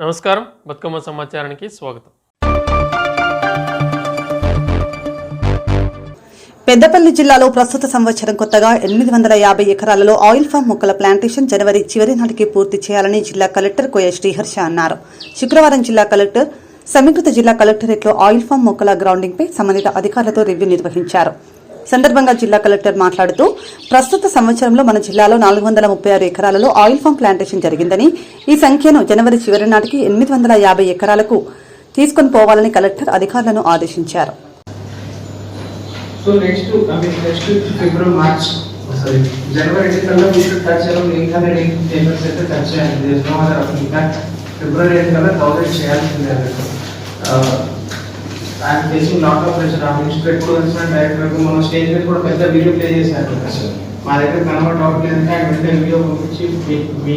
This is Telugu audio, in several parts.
నమస్కారం, బతుకమ్మ సమాచారానికి స్వాగతం. పెద్దపల్లి జిల్లాలో ప్రస్తుత సంవత్సరం కొత్తగా 850 ఎకరాలలో ఆయిల్ ఫామ్ మొక్కల ప్లాంటేషన్ జనవరి చివరి నాటికి పూర్తి చేయాలని జిల్లా కలెక్టర్ కోయ శ్రీహర్ష అన్నారు. శుక్రవారం జిల్లా కలెక్టర్ సమీకృత జిల్లా కలెక్టరేట్లో ఆయిల్ ఫామ్ మొక్కల గ్రౌండింగ్పై సంబంధిత అధికారులతో రివ్యూ నిర్వహించారు. సందర్భంగా జిల్లా కలెక్టర్ మాట్లాడుతూ ప్రస్తుత సంవత్సరంలో మన జిల్లాలో 436 ఎకరాలలో ఆయిల్ ఫామ్ ప్లాంటేషన్ జరిగిందని, ఈ సంఖ్యను జనవరి చివరి నాటికి 850 ఎకరాలకు తీసుకుని పోవాలని కలెక్టర్ అధికారులను ఆదేశించారు. So next February, March, January kalla we should touch around 810% touch and there is no other option. In fact, February kalla 1000 shares in there. I am facing lot of pressure. I am instructed to understand director ko మన స్టేజ్ మీద కూడా పెద్ద వీడియో ప్లే చేశారు. మా దగ్గర కన్వర్ట్ అవ్వట్లేదు అంటే ఆయన వెంటనే వీడియో పంపించి మీ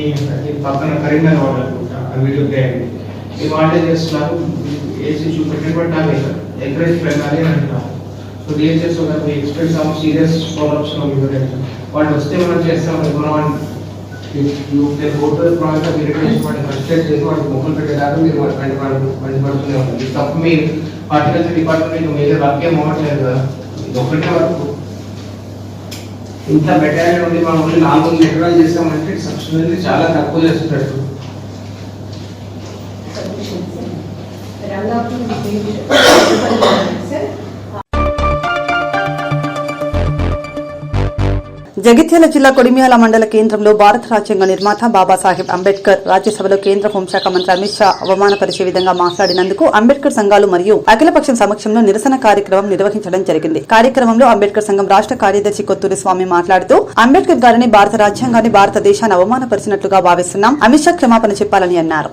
పక్కన కరీంనగర్ వాడాలనుకుంటా ఆ వీడియో ప్లే అయింది. మీరు వాళ్ళే చేస్తున్నారు, ఏసీ చూపెట్టిన బట్ నాకు ఎంకరేజ్ పెట్టాలి అని అంటున్నారు. So DHS so that we expect some serious follow-ups from your end. What వస్తే మనం చేస్తాం మనం you can go to the project of irrigation but frustrate చేసి వాటి మొక్కలు పెట్టేదాకా మీరు పడుతూనే ఉంటుంది. తప్ప మీరు హార్టికల్చర్ డిపార్ట్మెంట్ మేజర్ వర్క్ ఏం అవ్వట్లేదు కదా, ఇది ఒకటే వర్క్. ఇంత బెటాలియన్ ఉండి మనం ఓన్లీ 400 ఎకరాలు చేస్తామంటే సబ్సిడీ చాలా తక్కువ చేస్తున్నట్టు. జగిత్యాల జిల్లా కొడిమ్యాల మండల కేంద్రంలో భారత రాజ్యాంగ నిర్మాత బాబాసాహెబ్ అంబేద్కర్ రాజ్యసభలో కేంద్ర హోంశాఖ మంత్రి అమిత్ షా అవమానపరిచే విధంగా మాట్లాడినందుకు అంబేద్కర్ సంఘాలు మరియు అఖిలపక్షం సమక్షంలో నిరసన కార్యక్రమం నిర్వహించడం జరిగింది. కార్యక్రమంలో అంబేద్కర్ సంఘం రాష్ట్ర కార్యదర్శి కొత్తూరి స్వామి మాట్లాడుతూ అంబేద్కర్ గారిని భారత రాజ్యాంగాన్ని భారతదేశాన్ని అవమానపరిచినట్లుగా భావిస్తున్నాం, అమిత్ షా క్షమాపణ చెప్పాలని అన్నారు.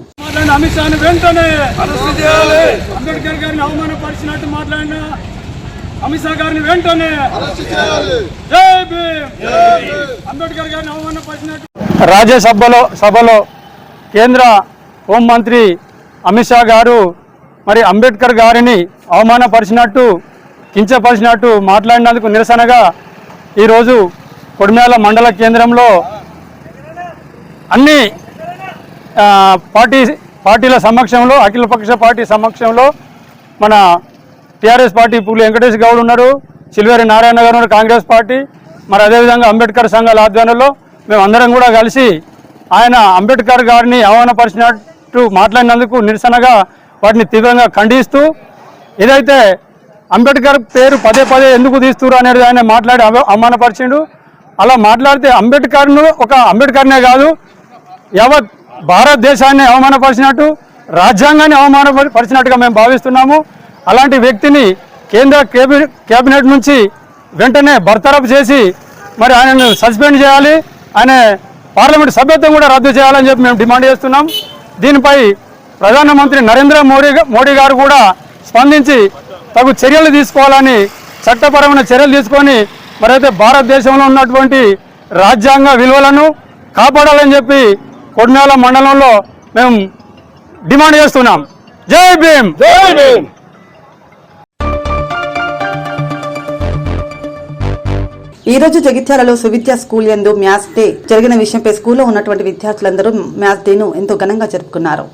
అమిత్ షా గారిని వెంటనే అంబేద్కర్ గారిని అవమానపరిచినట్టు రాజ్యసభలో కేంద్ర హోంమంత్రి అమిత్ షా గారు మరి అంబేద్కర్ గారిని అవమానపరిచినట్టు కించపరిచినట్టు మాట్లాడినందుకు నిరసనగా ఈరోజు కొడిమ్యాల మండల కేంద్రంలో అన్ని పార్టీల సమక్షంలో అఖిలపక్ష పార్టీ సమక్షంలో మన టీఆర్ఎస్ పార్టీ పులి వెంకటేష్ గౌడ్ ఉన్నారు, సిల్వేరి నారాయణ గారు ఉన్నారు కాంగ్రెస్ పార్టీ, మరి అదేవిధంగా అంబేద్కర్ సంఘాల ఆధ్వర్యంలో మేము అందరం కూడా కలిసి ఆయన అంబేద్కర్ గారిని అవమానపరిచినట్టు మాట్లాడినందుకు నిరసనగా వాటిని తీవ్రంగా ఖండిస్తూ, ఏదైతే అంబేద్కర్ పేరు పదే పదే ఎందుకు తీస్తున్నారు అనేది ఆయన మాట్లాడి అవమానపరిచిండు. అలా మాట్లాడితే అంబేద్కర్నే కాదు యావత్ భారతదేశాన్ని అవమానపరిచినట్టు, రాజ్యాంగాన్ని అవమానపరిచినట్టుగా మేము భావిస్తున్నాము. అలాంటి వ్యక్తిని కేంద్ర కేబినెట్ నుంచి వెంటనే బర్తరఫ్ చేసి మరి ఆయనను సస్పెండ్ చేయాలి, ఆయన పార్లమెంట్ సభ్యత్వం కూడా రద్దు చేయాలని చెప్పి మేము డిమాండ్ చేస్తున్నాం. దీనిపై ప్రధానమంత్రి నరేంద్ర మోడీ గారు కూడా స్పందించి తగు చర్యలు తీసుకోవాలని, చట్టపరమైన చర్యలు తీసుకొని మరైతే భారతదేశంలో ఉన్నటువంటి రాజ్యాంగ విలువలను కాపాడాలని చెప్పి కొడిమ్యాల మండలంలో మేము డిమాండ్ చేస్తున్నాం. జై భీమ్, జై భీమ్. ఈ రోజు జగిత్యాలలో సువిద్య స్కూల్ యందు మ్యాథ్స్ డే జరిగిన విషయంపై స్కూల్లో ఉన్నటువంటి విద్యార్థులందరూ మ్యాథ్స్ డేను ఎంతో ఘనంగా జరుపుకున్నారు.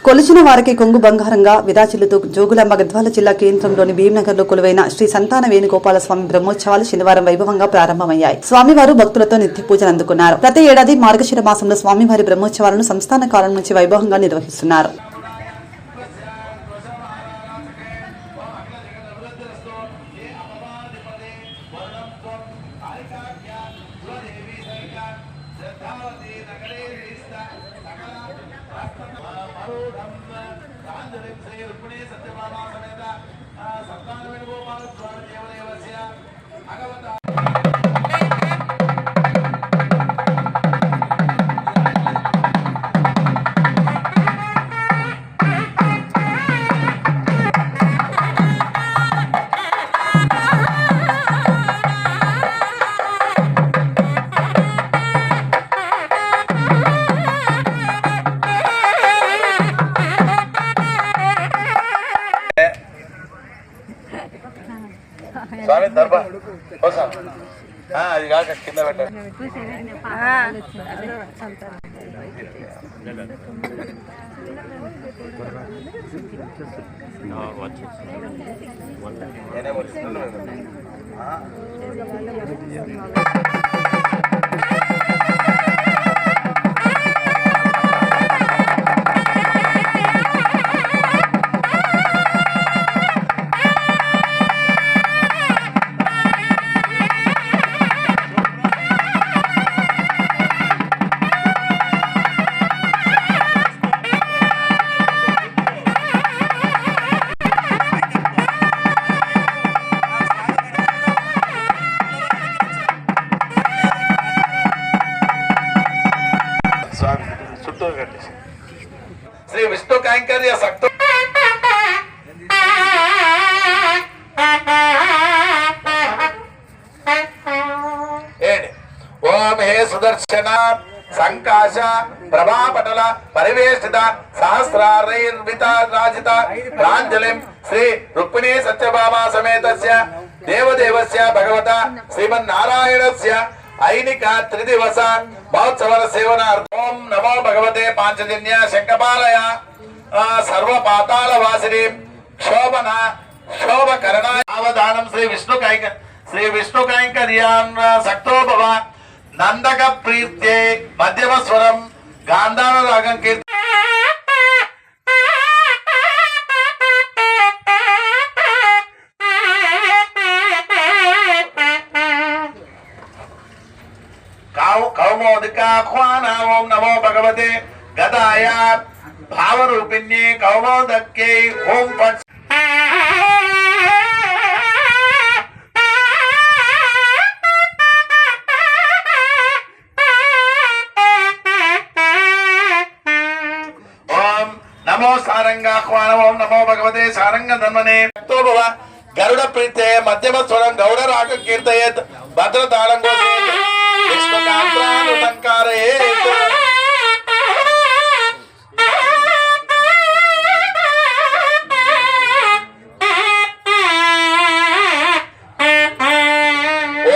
కొలిచిన వారికి కొంగు బంగారంగా విరాజిల్లుతూ జోగులాంబ గద్వాల జిల్లా కేంద్రంలోని భీంనగర్లో కొలువైన శ్రీ సంతాన వేణుగోపాల స్వామి బ్రహ్మోత్సవాలు శనివారం వైభవంగా ప్రారంభమయ్యాయి. స్వామివారు భక్తులతో నిత్య పూజలు అందుకున్నారు. ప్రతి ఏడాది మార్గశిర మాసంలో స్వామివారి బ్రహ్మోత్సవాలను సంస్థాన కాలం నుంచి వైభవంగా నిర్వహిస్తున్నారు. స్వామి దర్బా అది కాక కింద పెట్టారు. శ్రీ విష్ణు కైంకర్య సక్త ఓం హే సుదర్శన సంకాశ ప్రభాపటల పరివేష్టిత సహస్రారైర్విత రాజిత ప్రాంజలిం శ్రీ రుక్మిణీ సత్యభామా సమేతస్య దేవదేవస్య భగవత శ్రీమన్నారాయణస్య ఐనిక త్రిదివస మహోత్సవ సేవనార్థం ఓం నమో భగవతే పాంచజన్య శంఖపాలయ సర్వ పాతాళ వాసిని శోభన శోభకరణ అవధానం శ్రీ విష్ణు కైంకర్యాన్ సక్తోభవ నందక ప్రీత్యే మధ్యమ స్వరం గాంధార రాగం కీర్తి కౌమోదికాహ్వాన ఓం నమో భగవతే గదాయ భావరూపిణ్యే కౌమోదక్యై ఓం పట్ ఓం నమో సారంగాహ్వాన ఓం నమో భగవతే సారంగ ధన్వనే భవ గరుడ ప్రీతే మధ్యమ స్వరం గౌడ రాగం కీర్తయేత్ భద్రతాళం గోసేత్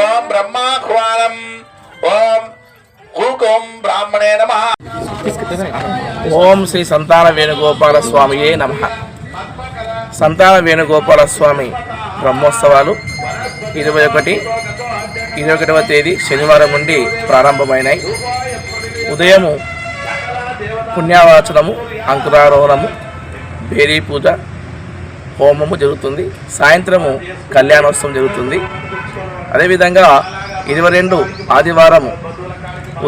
ఓం బ్రహ్మాహ్వానం ఓం కూకం బ్రాహ్మణే నమః. ఓం శ్రీ సంతాన వేణుగోపాల స్వామియే నమః. సంతాన వేణుగోపాల స్వామి బ్రహ్మోత్సవాలు 21వ తేదీ శనివారం నుండి ప్రారంభమైనాయి. ఉదయము పుణ్యావాచనము, అంకురారోహణము, బేరీ పూజ, హోమము జరుగుతుంది. సాయంత్రము కళ్యాణోత్సవం జరుగుతుంది. అదేవిధంగా 22 ఆదివారము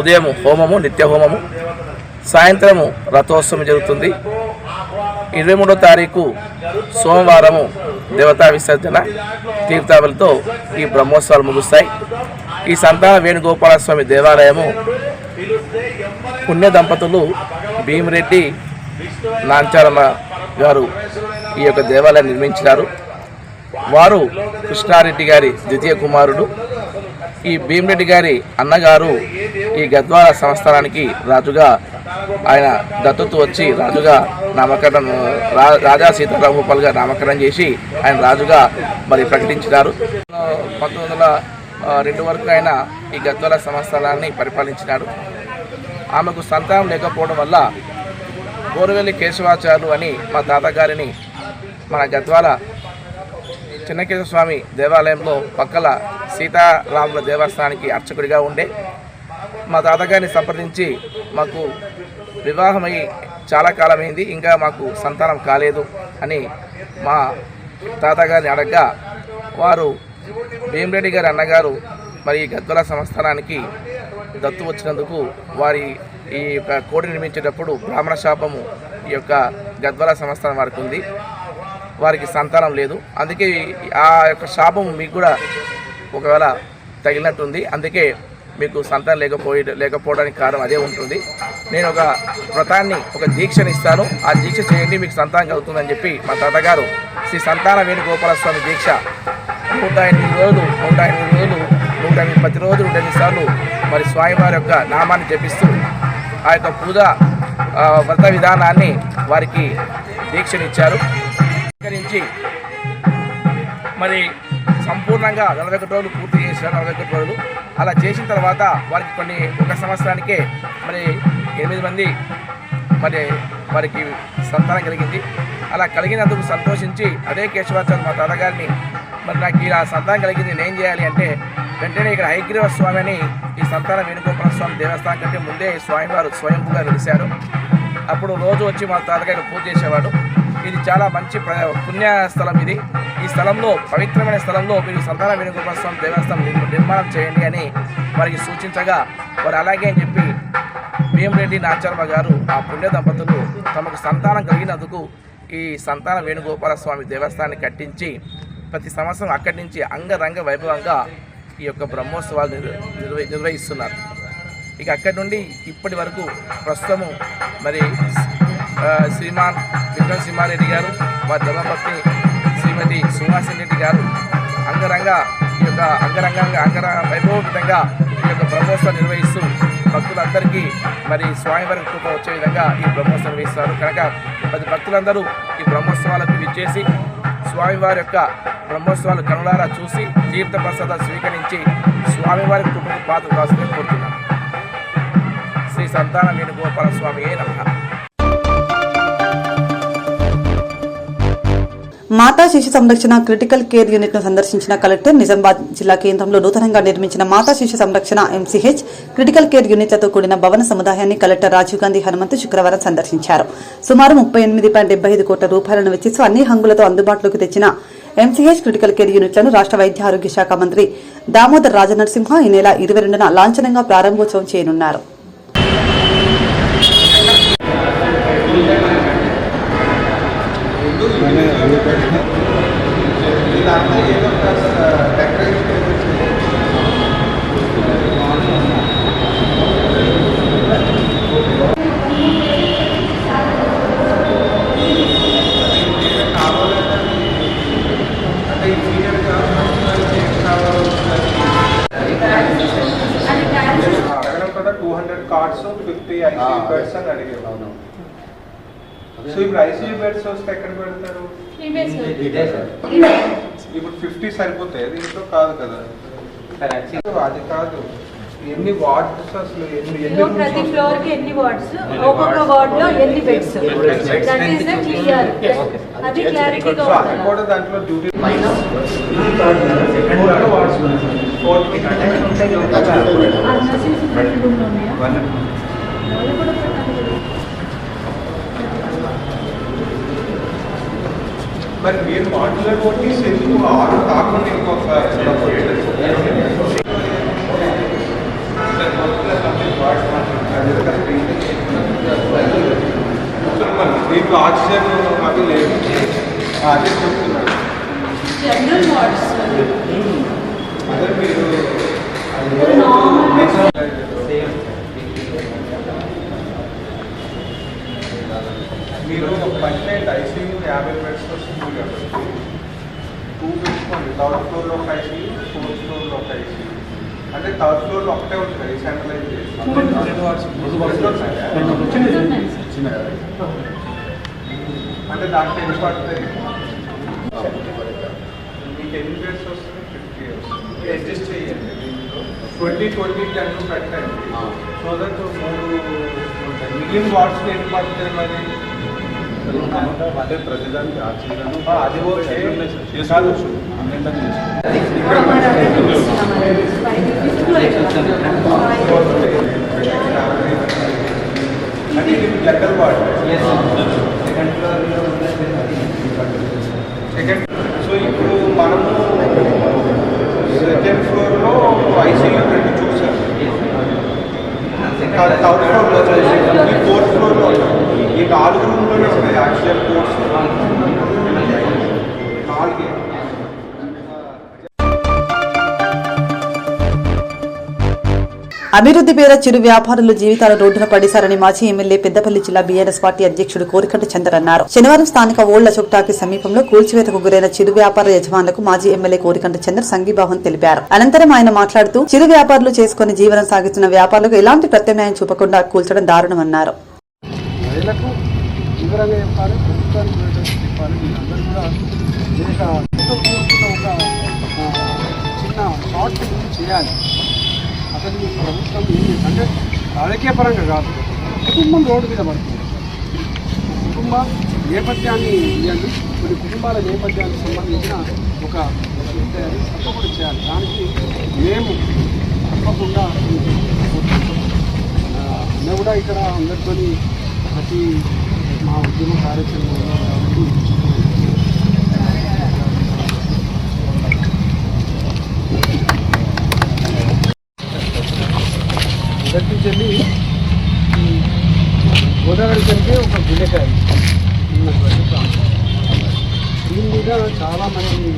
ఉదయము హోమము, నిత్య హోమము, సాయంత్రము రథోత్సవం జరుగుతుంది. 23వ తారీఖు సోమవారము దేవతా విసర్జన తీర్థావళితో ఈ బ్రహ్మోత్సవాలు ముగుస్తాయి. ఈ సంతాన వేణుగోపాల స్వామి దేవాలయము పుణ్య దంపతులు భీమిరెడ్డి నాంచారమ్మ గారు ఈ యొక్క దేవాలయాన్ని నిర్మించారు. వారు కృష్ణారెడ్డి గారి ద్వితీయ కుమారుడు. ఈ భీమరెడ్డి గారి అన్నగారు ఈ గద్వాల సంస్థానానికి రాజుగా ఆయన దత్తత వచ్చి రాజుగా నామకరణం రాజా సీతారామగోపాల్గా నామకరణం చేసి ఆయన రాజుగా మరి ప్రకటించినారు. 1902 వరకు ఆయన ఈ గద్వాల సంస్థానాన్ని పరిపాలించినాడు. ఆమెకు సంతానం లేకపోవడం వల్ల గోరువెల్లి కేశవాచార్యులు అని మా తాతగారిని మన గద్వాల చిన్నకేశవ స్వామి దేవాలయంలో పక్కల సీతారాముల దేవస్థానానికి అర్చకుడిగా ఉండే మా తాతగారిని సంప్రదించి మాకు వివాహమై చాలా కాలమైంది, ఇంకా మాకు సంతానం కాలేదు అని మా తాతగారిని అడగగా వారు భీమరెడ్డి గారి అన్నగారు మరి గద్వాల సంస్థానానికి దత్తు వచ్చినందుకు వారి ఈ యొక్క కోడి నిర్మించేటప్పుడు బ్రాహ్మణ శాపము ఈ యొక్క గద్వాల సంస్థానం వారికి ఉంది, వారికి సంతానం లేదు. అందుకే ఆ యొక్క శాపం మీకు కూడా ఒకవేళ తగిలినట్టుంది, అందుకే మీకు సంతానం లేకపోవడానికి కారణం అదే ఉంటుంది. నేను ఒక వ్రతాన్ని ఒక దీక్షని ఇస్తాను, ఆ దీక్ష చేయండి మీకు సంతానం కలుగుతుందని చెప్పి మా తాతగారు శ్రీ సంతాన వేణుగోపాల స్వామి దీక్ష 108 రోజులు 108 ప్రతిరోజు 108 సార్లు మరి స్వామివారి యొక్క నామాన్ని జపిస్తూ ఆ యొక్క పూజ వ్రత విధానాన్ని వారికి దీక్షనిచ్చారు. స్వీకరించి మరి సంపూర్ణంగా 41 రోజులు పూర్తి చేశారు. 41 రోజులు అలా చేసిన తర్వాత వారికి ఒక సంవత్సరానికే మరి 8 మంది మరి వారికి సంతానం కలిగింది. అలా కలిగినందుకు సంతోషించి అదే కేశవాచార్య మా తాతగారిని మరి నాకు ఇలా సంతానం కలిగింది నేనేం చేయాలి అంటే వెంటనే ఇక్కడ హయగ్రీవ స్వామి అని ఈ సంతాన వేణుగోపాల స్వామి దేవస్థానం కంటే ముందే స్వామివారు స్వయంభూగా వెలిశారు. అప్పుడు రోజు వచ్చి మా తాతగారు పూజ చేసేవాడు. ఇది చాలా మంచి పుణ్య స్థలం. ఈ స్థలంలో పవిత్రమైన స్థలంలో మీరు సంతాన వేణుగోపాల స్వామి దేవస్థానం నిర్మాణం చేయండి అని వారికి సూచించగా వారు అలాగే అని చెప్పి భీమరెడ్డి నాచార్మ గారు ఆ పుణ్య దంపతులు తమకు సంతానం కలిగినందుకు ఈ సంతాన వేణుగోపాల స్వామి దేవస్థానాన్ని కట్టించి ప్రతి సంవత్సరం అక్కడి నుంచి అంగరంగ వైభవంగా ఈ యొక్క బ్రహ్మోత్సవాలు నిర్వహిస్తున్నారు. ఇక అక్కడి నుండి ఇప్పటి వరకు ప్రస్తుతము మరి శ్రీమాన్ విక్రమ్ సింహారెడ్డి గారు వారి ధర్మపత్ని శ్రీమతి సుహాసిని రెడ్డి గారు అంగరంగ వైభవోపేతంగా ఈ యొక్క బ్రహ్మోత్సవం నిర్వహిస్తూ భక్తులందరికీ మరి స్వామివారి కృప వచ్చే విధంగా ఈ బ్రహ్మోత్సవం నిర్వహిస్తారు. కనుక ప్రతి భక్తులందరూ ఈ బ్రహ్మోత్సవాలకు విచ్చేసి స్వామివారి యొక్క బ్రహ్మోత్సవాలు కనులారా చూసి తీర్థప్రసాదాలు స్వీకరించి స్వామివారి కృపకు పాత్ర కాసుకొని కోరుతున్నాను. శ్రీ సంతాన వేణుగోపాల స్వామియే నమః. మాతా శిశు సంరక్షణ క్రిటికల్ కేర్ యూనిట్ ను సందర్శించిన కలెక్టర్ నిజామాబాద్ జిల్లా కేంద్రంలో నూతనంగా నిర్మించిన మాతా శిశు సంరక్షణ ఎంసీహెచ్ క్రిటికల్ కేర్ యూనిట్లతో కూడిన భవన సముదాయాన్ని కలెక్టర్ రాజీవ్ గాంధీ హనుమంతు శుక్రవారం సందర్శించారు. సుమారు 38.75 కోట్ల రూపాయలను వెచ్చిస్తూ అన్ని హంగులతో అందుబాటులోకి తెచ్చిన ఎంసీహెచ్ క్రిటికల్ కేర్ యూనిట్లను రాష్ట్ర వైద్య ఆరోగ్య శాఖ మంత్రి దామోదర్ రాజనరసింహ ఈ నెల 22న లాంఛనంగా ప్రారంభోత్సవం చేయనున్నారు. అడగడం కదా 200 కార్డ్స్ 50 ఐసీయూ బెడ్స్ అని అడిగారు. సో ఇప్పుడు ఐసీయూ బెడ్స్ వస్తే ఎక్కడ పెడతారు? ఇప్పుడు 50 సరిపోతాయి, దీంట్లో కాదు కదా. అది కాదు, ఎన్ని వార్డ్స్ అసలు ప్రతి ఫ్లోర్ కి ఎన్ని వార్డ్స్, ఒక్కొక్క వార్డ్ లో ఎన్ని beds, that is the clear, అది క్లారిటీగా అది కూడా దాంట్లో డ్యూటీ వార్డ్స్ మరి మీరు మాడ్యులర్ నోటీస్ ఎందుకు 6 కాకుండా ఇంకొక దీంట్లో ఆక్సిజన్ అవి లేదు, అదే చెప్తున్నాడు. జనరల్ వార్డ్స్ అదే మీరు మీరు 18 ఐసీయూ 50 బెడ్స్ వస్తుంది కాబట్టి 250 అంటే థర్డ్ ఫ్లోర్లో ఒకటే ఉంటుంది సెంట్రలైజ్ చేసి అంటే దాంట్లో ఎన్ని పడుతుంది మీకు ఎన్ని బెడ్స్ వస్తుంది 50 వస్తుంది అడ్జస్ట్ చేయండి 20-20-10 పెట్టండి సో దట్ 3 మిలియన్ వాట్స్కి ఎన్ని పడుతుంది మరి అదే ప్రతిదానికి అది ఓకే కాదు అంటే ఇది లెక్కల వాడు సెకండ్ సో ఇప్పుడు మనము సెకండ్ ఫ్లోర్లో ఐసీయూ 2 చూసాం థర్డ్ ఫ్లోర్లో ఈ ఫోర్త్ ఫ్లోర్లో ఈ 4 రూమ్లోనే ఉన్నాయి యాక్చువల్ కోర్స్ 4 అభివృద్ధి పేర చిరు వ్యాపారులు జీవితాలు రోడ్డున పడేశారని మాజీ ఎమ్మెల్యే పెద్దపల్లి జిల్లా బీఆర్ఎస్ పార్టీ అధ్యక్షుడు కోరికంటి చందర్ అన్నారు. శనివారం స్థానిక ఓళ్ల చొక్టాకి సమీపంలో కూల్చివేతకు గురైన చిరు వ్యాపార యజమానులకు మాజీ ఎమ్మెల్యే కోరికంటి చందర్ సంఘీభావం తెలిపారు. అనంతరం ఆయన మాట్లాడుతూ చిరు వ్యాపారులు చేసుకుని జీవనం సాగిస్తున్న వ్యాపారులకు ఎలాంటి ప్రత్యామ్నాయం చూపకుండా కూల్చడం దారుణమన్నారు. అసలు ఈ ప్రభుత్వం అంటే రాజకీయ పరంగా కాదు, కుటుంబం రోడ్డు మీద పడుతుంది. కుటుంబ నేపథ్యాన్ని ఇవ్వండి, కొన్ని కుటుంబాల నేపథ్యానికి సంబంధించిన ఒక తప్పకుండా చేయాలి. దానికి మేము తప్పకుండా మేము కూడా ఇక్కడ అందరితో ప్రతి మా ఉద్యమ కార్యక్రమంలో కాబట్టి చెల్లి గోదావరి కంటే ఒక గుండెకాయ ఉన్నటువంటి ప్రాంతం. దీని మీద చాలామంది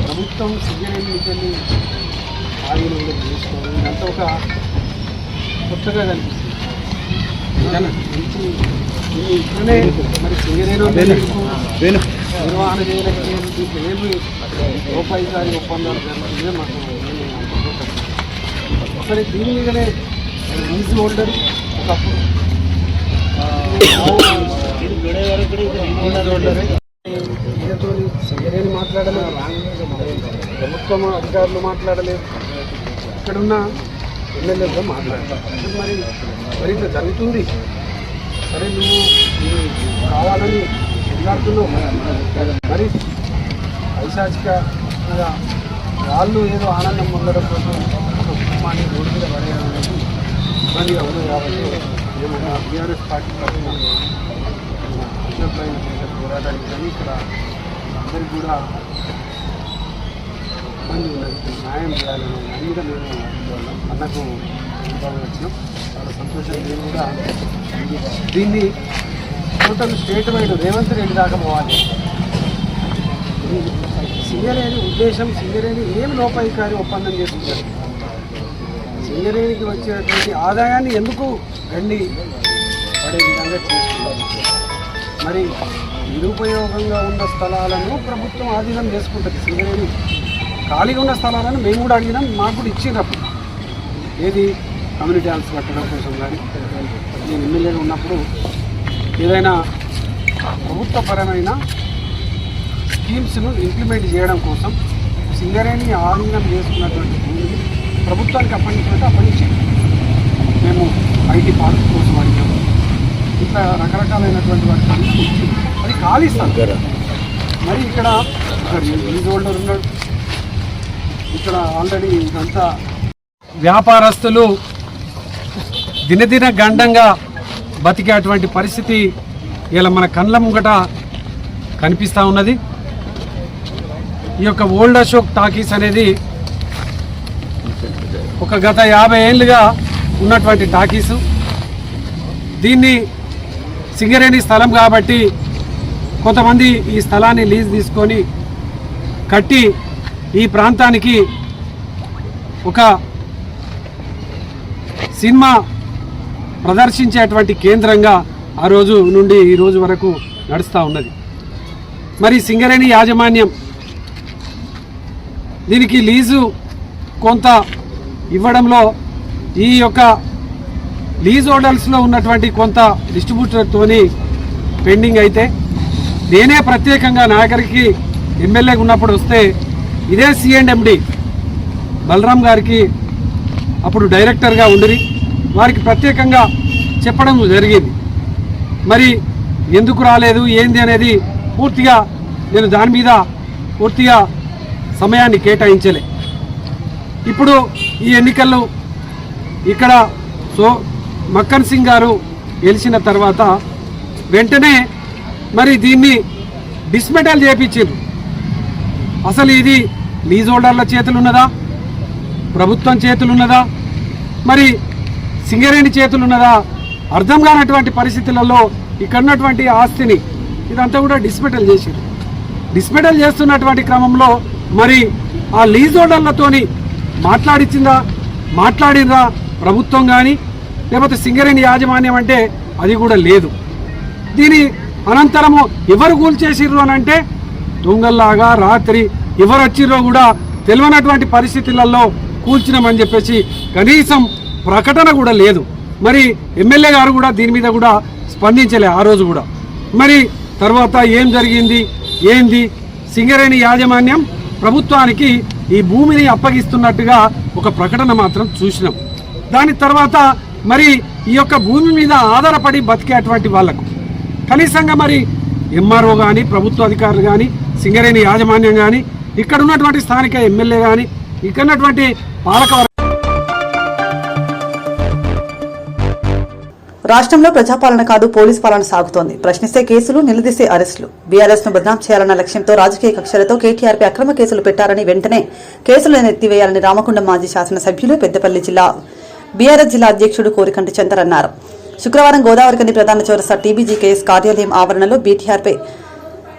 ప్రభుత్వం సింగరేణి వెళ్ళి ఆగిన చేసుకోవడం ఇదంతా ఒక కొత్తగా కనిపిస్తుంది. మంచి ఇట్లనే మరి సింగరేణి నిర్వహణ చేయలేకపోయింది. దీంట్లో ఏమి రూపాయిసారి ఒప్పందాలు జరుగుతుందే మాకు ఒకసారి దీని మీదనే లీజ్ హోల్డర్ ఒకప్పుడు ఈయనతో సింగరేణి మాట్లాడలేదు, ప్రభుత్వం అధికారులు మాట్లాడలేదు, ఇక్కడున్న ఎమ్మెల్యేతో మాట్లాడతారు. మరి ఇట్లా జరుగుతుంది. సరే నువ్వు కావాలని మాట్లాడుతున్నావు, మరి పైశాచికంగా వాళ్ళు ఏదో ఆనందం పొందడం కోసం ఒక కుటుంబాన్ని రోడ్డు మీద పడేయడం అనేది ఇబ్బందిగా ఉంది. కాబట్టి మేము బీఆర్ఎస్ పార్టీ తరఫున పోరాటానికి కానీ ఇక్కడ అందరికీ కూడా ఇబ్బంది ఉన్నది, న్యాయం చేయాలని అది కూడా మేము అన్నకు వచ్చినాం. చాలా సంతోషం. నేను కూడా దీన్ని total state wide Revanth Reddy దాకా పోవాలి. సింగరేణి ఉద్దేశం, సింగరేణి ఏమి లోపాయికారి ఒప్పందం చేసుకుంటారు, సింగరేణికి వచ్చేటువంటి ఆదాయాన్ని ఎందుకు గండి పడే విధంగా చేసుకుంటారు. మరి నిరుపయోగంగా ఉన్న స్థలాలను ప్రభుత్వం ఆధీనం చేసుకుంటుంది. సింగరేణి ఖాళీగా ఉన్న స్థలాలను మేము కూడా అడిగినాం, మాకు కూడా ఇచ్చినప్పుడు ఏది కమ్యూనిటీ హాల్స్ కట్టడం కోసం కానీ నేను ఎమ్మెల్యేగా ఉన్నప్పుడు ఏదైనా ప్రభుత్వపరమైన స్కీమ్స్ను ఇంప్లిమెంట్ చేయడం కోసం సింగరేణి ఆధీనం చేసుకున్నటువంటి భూమిని ప్రభుత్వానికి అప్పగించి మేము ఐటీ పార్క్ కోసం అడిగాము. ఇట్లా రకరకాలైనటువంటి వాటి అది ఖాళీ ఇస్తాను. మరి ఇక్కడ లీజ్ హోల్డర్ ఉన్నాడు, ఇక్కడ ఆల్రెడీ ఇదంతా వ్యాపారస్తులు దినదిన గండంగా బతికేటువంటి పరిస్థితి ఇలా మన కళ్ళ ముంగట కనిపిస్తూ ఉన్నది. ఈ యొక్క ఓల్డ్ అశోక్ టాకీస్ అనేది ఒక గత 50 ఏళ్ళుగా ఉన్నటువంటి టాకీసు. దీన్ని సింగరేణి స్థలం కాబట్టి కొంతమంది ఈ స్థలాన్ని లీజ్ తీసుకొని కట్టి ఈ ప్రాంతానికి ఒక సినిమా ప్రదర్శించేటువంటి కేంద్రంగా ఆ రోజు నుండి ఈ రోజు వరకు నడుస్తూ ఉన్నది. మరి సింగరేణి యాజమాన్యం దీనికి లీజు కొంత ఇవ్వడంలో ఈ యొక్క లీజ్ హోల్డర్స్లో ఉన్నటువంటి కొంత డిస్ట్రిబ్యూటర్తోని పెండింగ్ అయితే నేనే ప్రత్యేకంగా నాగరికి ఎమ్మెల్యేగా ఉన్నప్పుడు వస్తే ఇదే C&MD బలరాం గారికి అప్పుడు డైరెక్టర్గా ఉండి వారికి ప్రత్యేకంగా చెప్పడం జరిగింది. మరి ఎందుకు రాలేదు ఏంది అనేది పూర్తిగా నేను దాని మీద పూర్తిగా సమయాన్ని కేటాయించలే. ఇప్పుడు ఈ ఎన్నికల్లో ఇక్కడ మక్కన్ సింగ్ గారు గెలిచిన తర్వాత వెంటనే మరి దీన్ని డిస్మెటల్ చేయించారు. అసలు ఇది లీజ్ హోల్డర్ల చేతులు ఉన్నదా, ప్రభుత్వం చేతులు ఉన్నదా, మరి సింగరేణి చేతులు ఉన్నదా అర్థం కానటువంటి పరిస్థితులలో ఇక్కడ ఉన్నటువంటి ఆస్తిని ఇదంతా కూడా డిస్మెటల్ చేశారు. డిస్మెటల్ చేస్తున్నటువంటి క్రమంలో మరి ఆ లీజ్ హోల్డర్లతోని మాట్లాడినరా ప్రభుత్వం కానీ లేకపోతే సింగరేణి యాజమాన్యం అంటే అది కూడా లేదు. దీని అనంతరము ఎవరు కూల్చేసిర్రు అని అంటే దొంగల్లాగా రాత్రి ఎవరు వచ్చిర్రో కూడా తెలియనటువంటి పరిస్థితులలో కూల్చినామని చెప్పేసి కనీసం ప్రకటన కూడా లేదు. మరి ఎమ్మెల్యే గారు కూడా దీని మీద కూడా స్పందించలే ఆ రోజు కూడా. మరి తర్వాత ఏం జరిగింది ఏంది, సింగరేణి యాజమాన్యం ప్రభుత్వానికి ఈ భూమిని అప్పగిస్తున్నట్టుగా ఒక ప్రకటన మాత్రం చూసినాం. దాని తర్వాత మరి ఈ యొక్క భూమి మీద ఆధారపడి బతికేటువంటి వాళ్లకు కనీసంగా మరి ఎంఆర్ఓ కానీ ప్రభుత్వ అధికారులు కానీ సింగరేణి యాజమాన్యం కానీ ఇక్కడ ఉన్నటువంటి స్థానిక ఎమ్మెల్యే కానీ ఇక్కడ ఉన్నటువంటి పాలక రాష్ట్రంలో ప్రజాపాలన కాదు పోలీస్ పాలన సాగుతోంది. ప్రశ్నిస్తే కేసులు, నిలదీసే అరెస్టులు. బీఆర్ఎస్ ను బద్నాం చేయాలన్న లక్ష్యంతో రాజకీయ కక్షలతో కేటీఆర్పై అక్రమ కేసులు పెట్టారని వెంటనే కేసులను ఎత్తివేయాలని రామగుండం మాజీ శాసనసభ్యులు పెద్దపల్లి జిల్లా బీఆర్ఎస్ జిల్లా అధ్యక్షుడు కోరికంటి చందర్ అన్నారు. శుక్రవారం గోదావరికని ప్రధాన చౌరస్తా TBGKS కార్యాలయం ఆవరణలో బీటీఆర్పై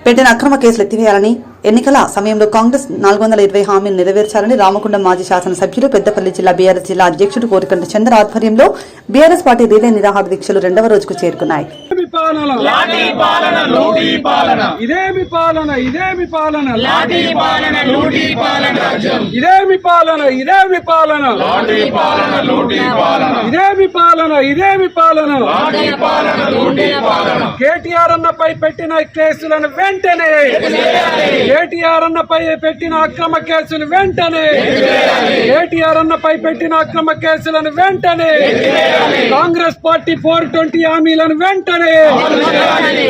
పెట్టిన అక్రమ కేసులు ఎత్తివేయాలని, ఎన్నికల సమయంలో కాంగ్రెస్ 420 హామీలు నెరవేర్చాలని రామగుండం మాజీ శాసనసభ్యులు పెద్దపల్లి జిల్లా బీఆర్ఎస్ జిల్లా అధ్యక్షుడు కోరికంటి చంద్ర ఆధ్వర్యంలో బీఆర్ఎస్ పార్టీ రిలే నిరాహార దీక్షలు 2వ రోజుకు చేరుకున్నాయి. కేటీఆర్ అన్నపై పెట్టిన కేసులను వెంటనే, కేటీఆర్ అన్నపై పెట్టిన అక్రమ కేసులు వెంటనే, కేటీఆర్ అన్నపై పెట్టిన అక్రమ కేసులను వెంటనే, కాంగ్రెస్ పార్టీ 420 హామీలను వెంటనే,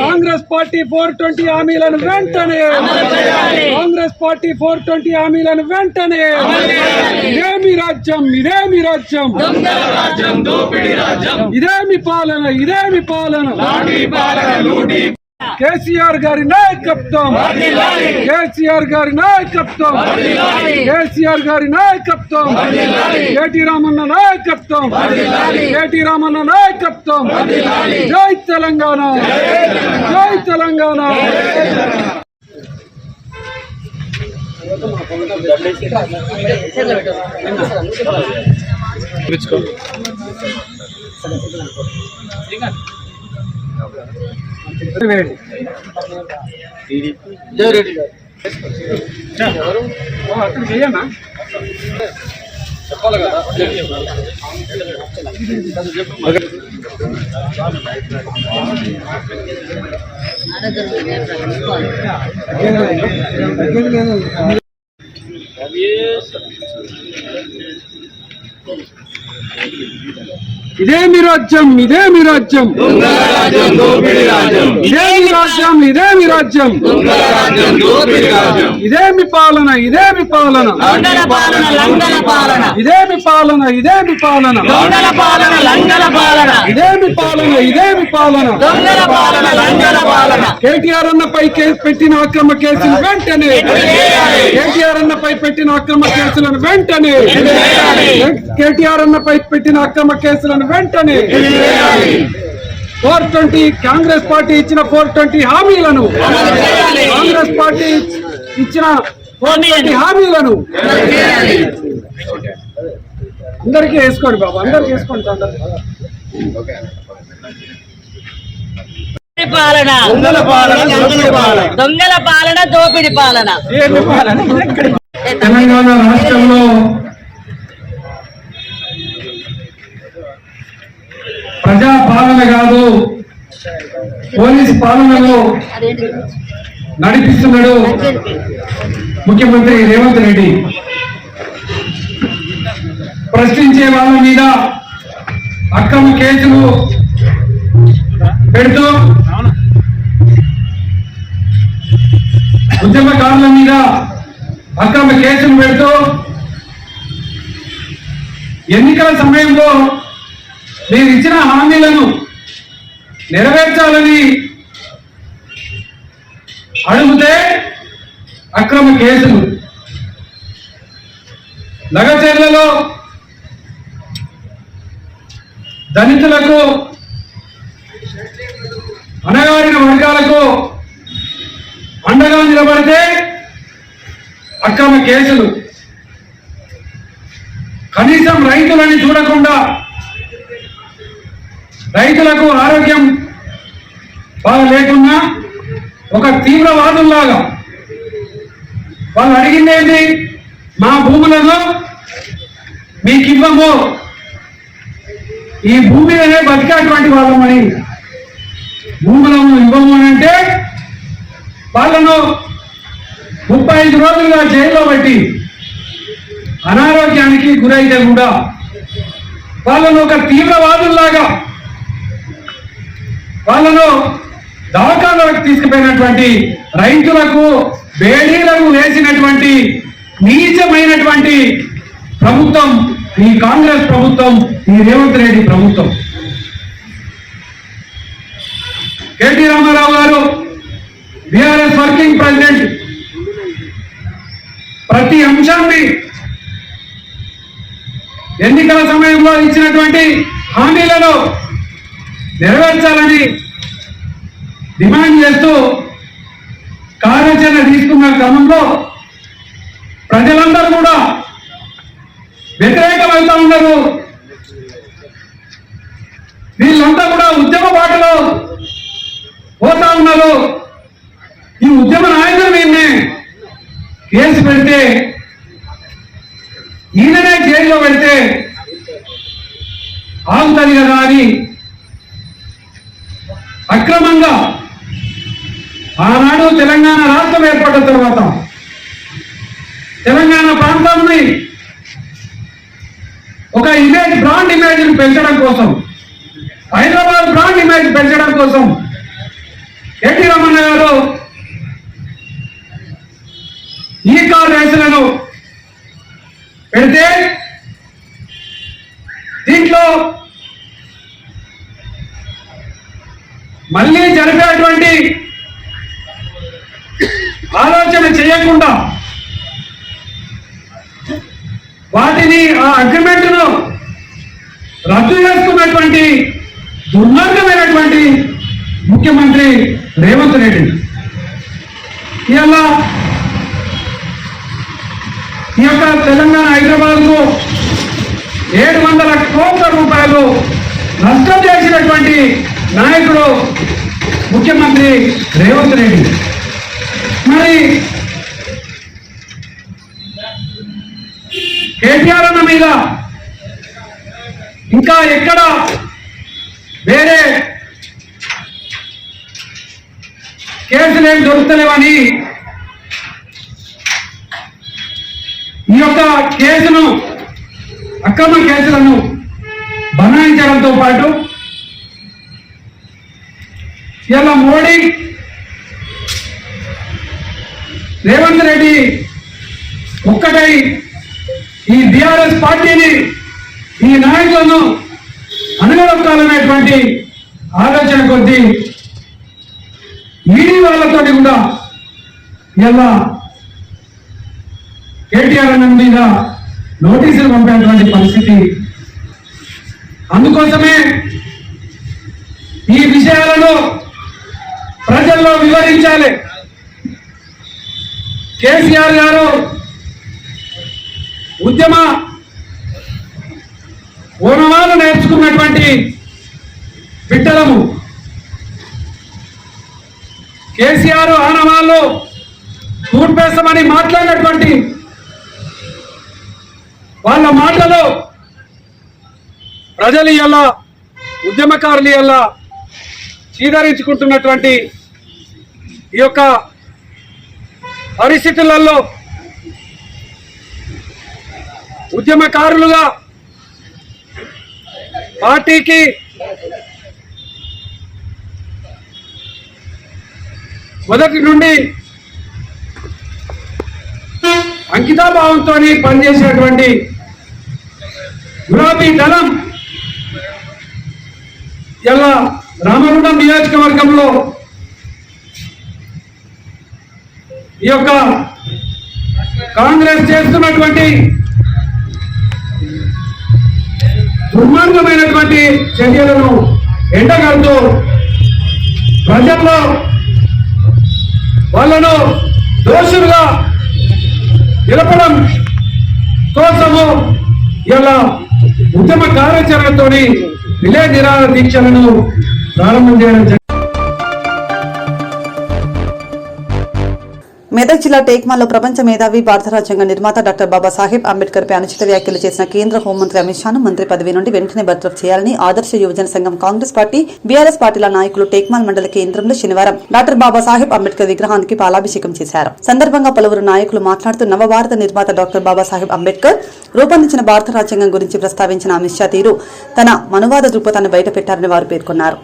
కాంగ్రెస్ పార్టీ 420 హామీలను వెంటనే, కాంగ్రెస్ పార్టీ 420 హామీలను వెంటనే. ఇదేమి రాజ్యం, ఇదేమి రాజ్యం, ఇదేమి పాలన, ఇదేమి పాలన. కేసీఆర్ గారి నాయకత్వం, కేసీఆర్ గారి నాయకత్వం, కేసీఆర్ గారి నాయకత్వం, కేటీ రామన్న నాయకత్వం, కేటీ రామన్న నాయకత్వం. జై తెలంగాణ, జై తెలంగాణ. చెప్పాలి కదా. ఇదేమి రాజ్యం, ఇదేమి రాజ్యం, ఇదేమి రాజ్యం, ఇదేమి రాజ్యం, ఇదేమి పాలన, ఇదేమి పాలన, ఇదేమి పాలన, ఇదేమి పాలన, ఇదేమి పాలన, ఇదేమి పాలన. కేటీఆర్ అన్నపై పెట్టిన అక్రమ కేసులు వెంటనే, కేటీఆర్ అన్నపై పెట్టిన అక్రమ కేసులను వెంటనే, కేటీఆర్ అన్నపై పెట్టిన అక్రమ కేసులను వెంటనే. 420 కాంగ్రెస్ పార్టీ ఇచ్చిన 420 హామీలను, కాంగ్రెస్ పార్టీ ఇచ్చిన 420 హామీలను అందరికీ వేసుకోండి బాబు, అందరికీ వేసుకోండి. దొంగల పాలన, దోపిడి పాలన. తెలంగాణ రాష్ట్రంలో ప్రజా పాలన కాదు పోలీసు పాలనలో నడిపిస్తున్నాడు ముఖ్యమంత్రి రేవంత్ రెడ్డి. ప్రశ్నించే వాళ్ళ మీద అక్రమ కేసులు పెడుతూ ఉద్యమకారుల మీద అక్రమ కేసులు పెడుతూ ఎన్నికల సమయంలో మీరు ఇచ్చిన హామీలను నెరవేర్చాలని అడిగితే అక్రమ కేసులు. లగచెర్లలో దళితులకు అణగారిన వర్గాలకు అండగా నిలబడితే అక్రమ కేసులు. కనీసం రైతులని చూడకుండా రైతులకు ఆరోగ్యం బాగా లేకున్నా ఒక తీవ్రవాదుల్లాగా వాళ్ళు అడిగింది ఏంటి, మా భూములను మీకు ఇవ్వము, ఈ భూమిలోనే బతికేటువంటి వాళ్ళమని, భూములను ఇవ్వము అని అంటే వాళ్ళను 35 రోజులుగా జైల్లో పెట్టి అనారోగ్యానికి గురైతే కూడా వాళ్ళను ఒక తీవ్రవాదుల్లాగా వాళ్ళను దవాఖానాలకు తీసుకుపోయినటువంటి రైతులకు బేడీలను వేసినటువంటి నీచమైనటువంటి ప్రభుత్వం ఈ కాంగ్రెస్ ప్రభుత్వం, ఈ రేవంత్ రెడ్డి ప్రభుత్వం. కేటీ రామారావు గారు బీఆర్ఎస్ వర్కింగ్ ప్రెసిడెంట్ ప్రతి అంశాన్ని ఎన్నికల సమయంలో ఇచ్చినటువంటి హామీలను నెరవేర్చాలని డిమాండ్ చేస్తూ కార్యాచరణ తీసుకున్న క్రమంలో ప్రజలందరూ కూడా వ్యతిరేకమవుతా ఉన్నారు. వీళ్ళంతా కూడా ఉద్యమ బాటలో పోతా ఉన్నారు. ఈ ఉద్యమ నాయకులు వీళ్ళని కేసు పెడితే, ఈయననే జైల్లో పెడితే ఆగుతుంది కదా అని అక్రమంగా ఆనాడు తెలంగాణ రాష్ట్రం ఏర్పడిన తర్వాత తెలంగాణ ప్రాంతాన్ని ఒక ఇమేజ్, బ్రాండ్ ఇమేజ్ పెంచడం కోసం, హైదరాబాద్ బ్రాండ్ ఇమేజ్ పెంచడం కోసం కేటీ రామన్న గారు ఈ కార్ రేసులను పెడితే దీంట్లో మళ్ళీ జరిపేటువంటి ఆలోచన చేయకుండా వాటిని, ఆ అగ్రిమెంట్ను రద్దు చేసుకున్నటువంటి దుర్మార్గమైనటువంటి ముఖ్యమంత్రి రేవంత్ రెడ్డి ఇలా ఈ యొక్క తెలంగాణ హైదరాబాద్కు 700 కోట్ల రూపాయలు నష్టం చేసినటువంటి నాయకుడు ముఖ్యమంత్రి రేవంత్ రెడ్డి. మరి కేటీఆర్ అన్న మీద ఇంకా ఎక్కడ వేరే కేసులు ఏం దొరుకుతలేవని ఈ యొక్క కేసును, అక్రమ కేసులను బనాయించడంతో పాటు ఇలా మోడీ, రేవంత్ రెడ్డి ఒక్కటై ఈ బీఆర్ఎస్ పార్టీని, ఈ నాయకులను అనగదొక్కాలనేటువంటి ఆలోచన కొద్దీ ఈడీ వాళ్ళతో కూడా ఇలా కేటీఆర్ అన్న మీద నోటీసులు పంపేటువంటి పరిస్థితి. అందుకోసమే ఈ విషయాలను ప్రజల్లో వివరించాలి. కేసీఆర్ గారు ఉద్యమ ఓనమాలు నేర్చుకున్నటువంటి బిడ్డలము. కేసీఆర్ ఆనవాళ్ళు తూర్పేస్తామని మాట్లాడినటువంటి వాళ్ళ మాటలు ప్రజలు ఇలా ఉద్యమకారులు ఇలా చీదరించుకుంటున్నటువంటి ఈ యొక్క పరిస్థితులలో ఉద్యమకారులుగా పార్టీకి మొదటి నుండి అంకితాభావంతో పనిచేసేటువంటి గులాబీ దళం ఇలా రామగుండం నియోజకవర్గంలో ఈ యొక్క కాంగ్రెస్ చేస్తున్నటువంటి దుర్మార్గమైనటువంటి చర్యలను ఎండగడుతూ ప్రజల్లో వాళ్ళను దోషులుగా నిలపడం కోసము ఇలా ఉద్యమ కార్యాచరణతో రిలే నిరాహార దీక్షలను ప్రారంభం చేయడం జరిగింది. మెదక్ జిల్లా టేక్మాల్లో ప్రపంచ మేధావి భారత రాజ్యాంగ నిర్మాత డాక్టర్ బాబాసాహెబ్ అంబేద్కర్ పై అనుచిత వ్యాఖ్యలు చేసిన కేంద్ర హోంమంత్రి అమిత్ షాను మంత్రి పదవి నుండి వెంటనే బర్తరఫ్ చేయాలని ఆదర్శ యువజన సంఘం కాంగ్రెస్ పార్టీ బీఆర్ఎస్ పార్టీల నాయకులు టేక్మాల్ మండల కేంద్రంలో శనివారం డాక్టర్ బాబాసాహెబ్ అంబేద్కర్ విగ్రహానికి పాలాభిషేకం చేశారు. సందర్భంగా పలువురు నాయకులు మాట్లాడుతూ నవభారత నిర్మాత డాక్టర్ బాబాసాహెబ్ అంబేద్కర్ రూపొందించిన భారత రాజ్యాంగం గురించి ప్రస్తావించిన అమిత్ షా తీరు తన మనువాద దృక్పథాన్ని బయటపెట్టారని వారు పేర్కొన్నారు.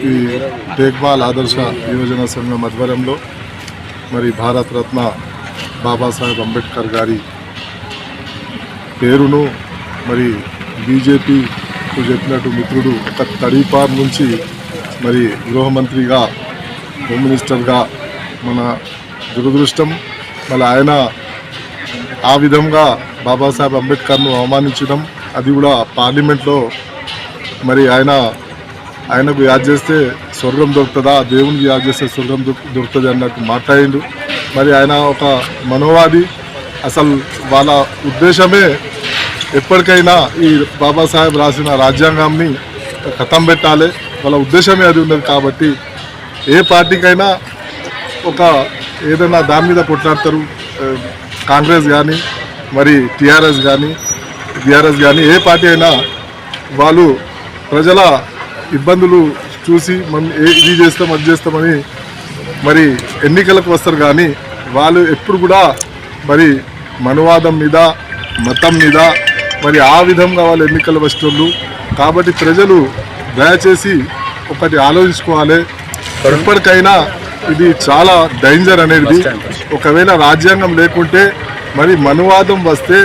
ఈ టేక్మాల్ ఆదర్శ యువజన సంఘం ఆధ్వర్యంలో మరి భారత రత్న బాబాసాహెబ్ అంబేద్కర్ గారి పేరును మరి బీజేపీకు చెప్పినట్టు మిత్రుడు ఒక తడిపార్ నుంచి మరి గృహమంత్రిగా హోమ్ మినిస్టర్గా మన దురదృష్టం. మళ్ళీ ఆయన ఆ విధంగా బాబాసాహెబ్ అంబేద్కర్ను అవమానించడం, అది కూడా పార్లమెంట్లో మరి ఆయనకు యాద్ చేస్తే స్వర్గం దొరుకుతుందా, దేవునికి యాద్ చేస్తే స్వర్గం దొరుకుతుంది అన్నట్టు మాట్లాడిండు. మరి ఆయన ఒక మనోవాది. అసలు వాళ్ళ ఉద్దేశమే ఎప్పటికైనా ఈ బాబాసాహెబ్ రాసిన రాజ్యాంగాన్ని ఖతం పెట్టాలి, వాళ్ళ ఉద్దేశమే అది ఉన్నది. కాబట్టి ఏ పార్టీకైనా ఒక ఏదైనా దాని మీద కొట్లాడతారు. కాంగ్రెస్ కానీ మరి టీఆర్ఎస్ కానీ బీఆర్ఎస్ కానీ ఏ పార్టీ అయినా వాళ్ళు ప్రజల ఇబ్బందులు చూసి మనం ఇది చేస్తాం అది చేస్తామని మరి ఎన్నికలకు వస్తారు. కానీ వాళ్ళు ఎప్పుడు కూడా మరి మనువాదం మీద మతం మీద మరి ఆ విధంగా వాళ్ళు ఎన్నికలు వచ్చేటోళ్ళు. కాబట్టి ప్రజలు దయచేసి ఒకటి ఆలోచించుకోవాలి. ఎప్పటికైనా ఇది చాలా డేంజర్ అనేది. ఒకవేళ రాజ్యాంగం లేకుంటే మరి మనువాదం వస్తే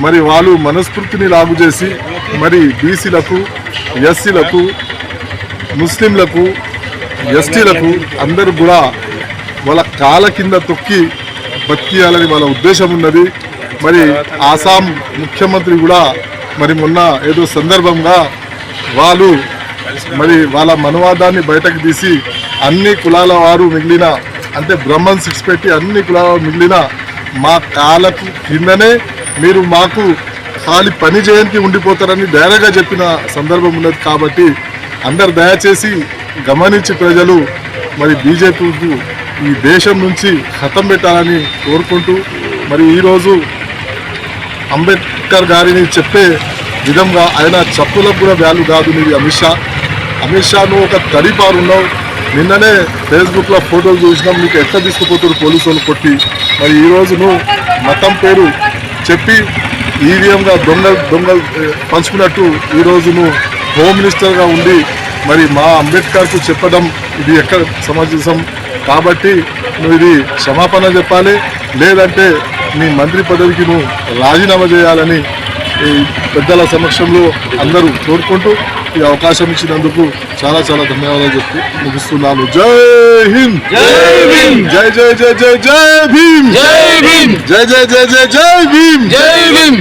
మరి వాళ్ళు మనస్ఫూర్తిని లాగు చేసి మరి బీసీలకు, ఎస్సీలకు, ముస్లింలకు, ఎస్టీలకు అందరూ కూడా వాళ్ళ కాళ్ళ కింద తొక్కి బతికియాలని వాళ్ళ ఉద్దేశం ఉన్నది. మరి ఆసాం ముఖ్యమంత్రి కూడా మరి మొన్న ఏదో సందర్భంగా వాళ్ళు మరి వాళ్ళ మనువాదాన్ని బయటకు తీసి అన్ని కులాల వారు మిగిలిన అంటే బ్రహ్మన్ సిక్స్ పెట్టి అన్ని కులాల మిగిలిన మా కాళ్ళకు కిందనే మీరు మాకు ఖాళీ పని చేయడానికి ఉండిపోతారని డైరెక్ట్గా చెప్పిన సందర్భం ఉన్నది. కాబట్టి అందరు దయచేసి గమనించి ప్రజలు మరి బీజేపీకు ఈ దేశం నుంచి ఖతం పెట్టాలని కోరుకుంటూ మరి ఈరోజు అంబేద్కర్ గారిని చెప్పే విధంగా ఆయన చెప్పులకు కూడా వాల్యూ కాదు. నీది అమిత్ షా నువ్వు ఒక తడిపారు ఉన్నావు. నిన్ననే ఫేస్బుక్లో ఫోటోలు చూసినాం, నీకు ఎట్లా తీసుకుపోతారు పోలీసు వాళ్ళు కొట్టి. మరి ఈరోజు నువ్వు మతం పేరు చెప్పి ఈవీఎంగా దొంగలు పంచుకున్నట్టు ఈరోజు నువ్వు హోమ్ మినిస్టర్గా ఉండి మరి మా అంబేద్కర్కు చెప్పడం ఇది ఎక్కడ సమంజసం. కాబట్టి నువ్వు ఇది క్షమాపణ చెప్పాలి, లేదంటే నీ మంత్రి పదవికి నువ్వు రాజీనామా చేయాలని ఈ పెద్దల సమక్షంలో అందరూ కోరుకుంటూ ఈ అవకాశం ఇచ్చినందుకు చాలా చాలా ధన్యవాదాలు చెప్పి ముగిస్తున్నాను. జై హింద్, జై భీమ్, జై జై జై జై జై భీమ్, జై భీమ్, జై జై జై జై జై భీమ్, జై భీమ్.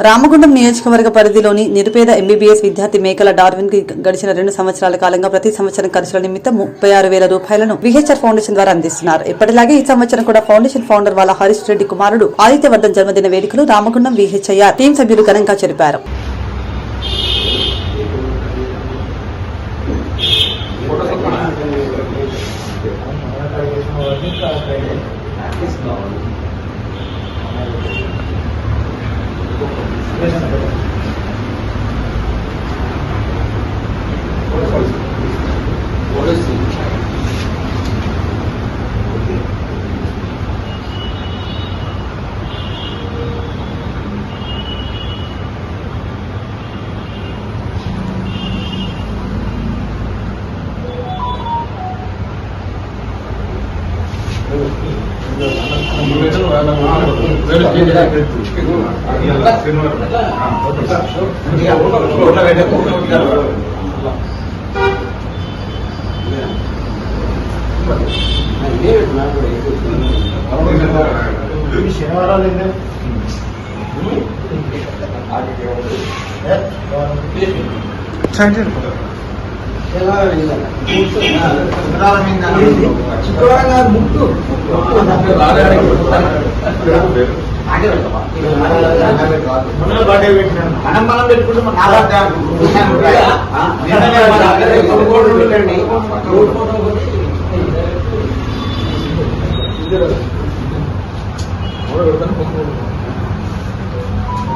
రామగుండం నియోజకవర్గ పరిధిలోని నిరుపేద ఎంబీబీఎస్ విద్యార్థి మేకల డార్విన్ కి గడిచిన 2 సంవత్సరాల కాలంగా ప్రతి సంవత్సరం ఖర్చుల నిమిత్తం 36,000 రూపాయలను విహెచ్ఆర్ ఫౌండేషన్ ద్వారా అందిస్తున్నారు. ఇప్పటిలాగే ఈ సంవత్సరం కూడా ఫౌండేషన్ ఫౌండర్ వాళ్ళ హరీష్ రెడ్డి కుమారుడు ఆదిత్యవర్ధన్ జన్మదిన వేడుకలు రామగుండం విహెచ్ఐఆర్ టీం సభ్యులు ఘనంగా జరిపారు.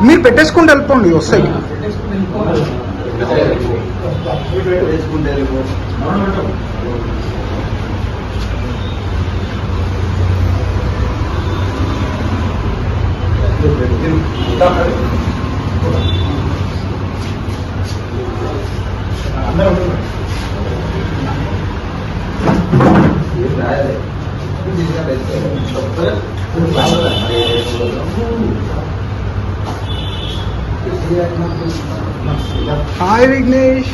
మీరు పెట్టేసుకుంటూ వెళ్ళిపోండి, వస్తాయి. హాయ్ విఘ్నేష్.